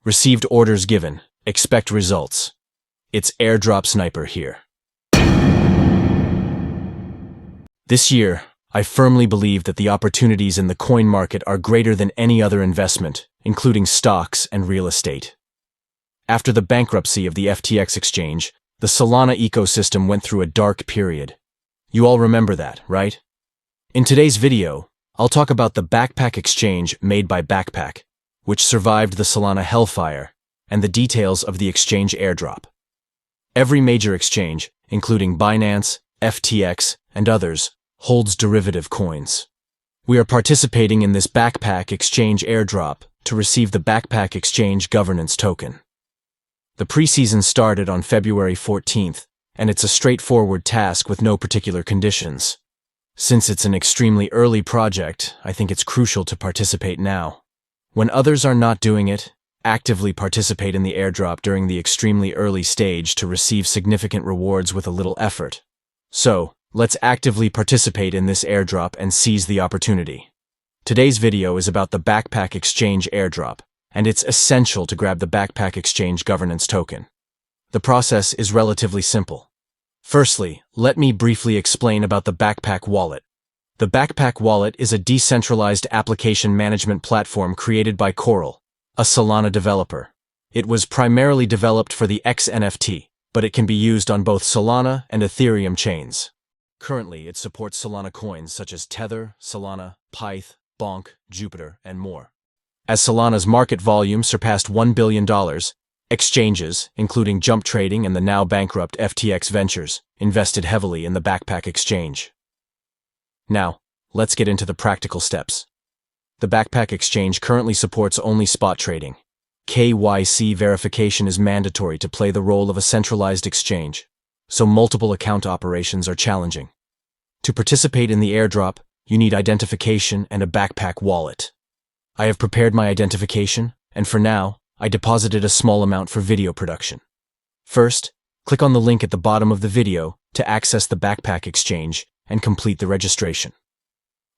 Received orders given. Expect results. It's Airdrop Sniper here. This year, I firmly believe that the opportunities in the coin market are greater than any other investment, including stocks and real estate. After the bankruptcy of the FTX exchange, the Solana ecosystem went through a dark period. You all remember that, right? In today's video, I'll talk about the Backpack exchange made by Backpack, which survived the Solana hellfire, and the details of the exchange airdrop. Every major exchange, including Binance, FTX, and others, holds derivative coins. We are participating in this Backpack exchange airdrop to receive the Backpack exchange governance token. The preseason started on February 14th, and it's a straightforward task with no particular conditions. Since it's an extremely early project, I think it's crucial to participate now. When others are not doing it, actively participate in the airdrop during the extremely early stage to receive significant rewards with a little effort. So, let's actively participate in this airdrop and seize the opportunity. Today's video is about the Backpack exchange airdrop, and it's essential to grab the Backpack exchange governance token. The process is relatively simple. Firstly, let me briefly explain about the Backpack wallet. The Backpack wallet is a decentralized application management platform created by Coral, a Solana developer. It was primarily developed for the XNFT, but it can be used on both Solana and Ethereum chains. Currently, it supports Solana coins such as Tether, Solana, Pyth, Bonk, Jupiter, and more. As Solana's market volume surpassed $1 billion, exchanges, including Jump Trading and the now bankrupt FTX Ventures, invested heavily in the Backpack exchange. Now, let's get into the practical steps. The Backpack exchange currently supports only spot trading. KYC verification is mandatory to play the role of a centralized exchange, so multiple account operations are challenging. To participate in the airdrop, you need identification and a Backpack wallet. I have prepared my identification, and for now, I deposited a small amount for video production. First, click on the link at the bottom of the video to access the Backpack exchange and complete the registration.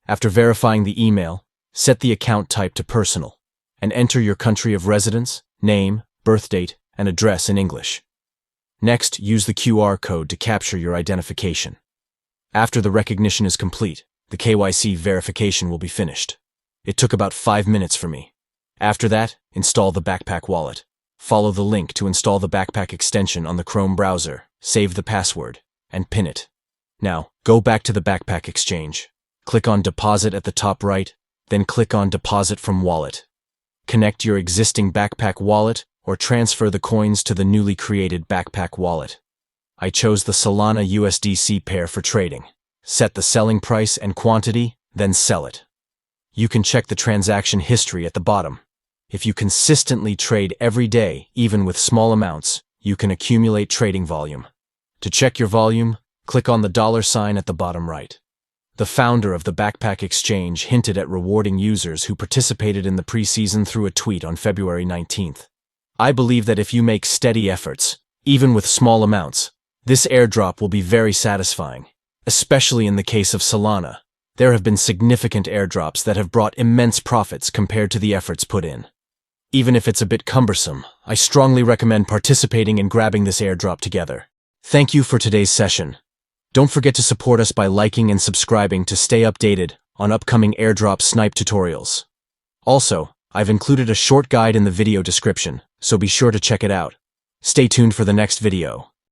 After verifying the email, set the account type to personal, and enter your country of residence, name, birth date, and address in English. Next, use the QR code to capture your identification. After the recognition is complete, the KYC verification will be finished. It took about 5 minutes for me. After that, install the Backpack wallet. Follow the link to install the Backpack extension on the Chrome browser, save the password, and pin it. Now, go back to the Backpack exchange. Click on Deposit at the top right, then click on Deposit from Wallet. Connect your existing Backpack wallet or transfer the coins to the newly created Backpack wallet. I chose the Solana USDC pair for trading. Set the selling price and quantity, then sell it. You can check the transaction history at the bottom. If you consistently trade every day, even with small amounts, you can accumulate trading volume. To check your volume, click on the $sign at the bottom right. The founder of the Backpack exchange hinted at rewarding users who participated in the preseason through a tweet on February 19th. I believe that if you make steady efforts, even with small amounts, this airdrop will be very satisfying, especially in the case of Solana. There have been significant airdrops that have brought immense profits compared to the efforts put in. Even if it's a bit cumbersome, I strongly recommend participating and grabbing this airdrop together. Thank you for today's session. Don't forget to support us by liking and subscribing to stay updated on upcoming airdrop snipe tutorials. Also, I've included a short guide in the video description, so be sure to check it out. Stay tuned for the next video.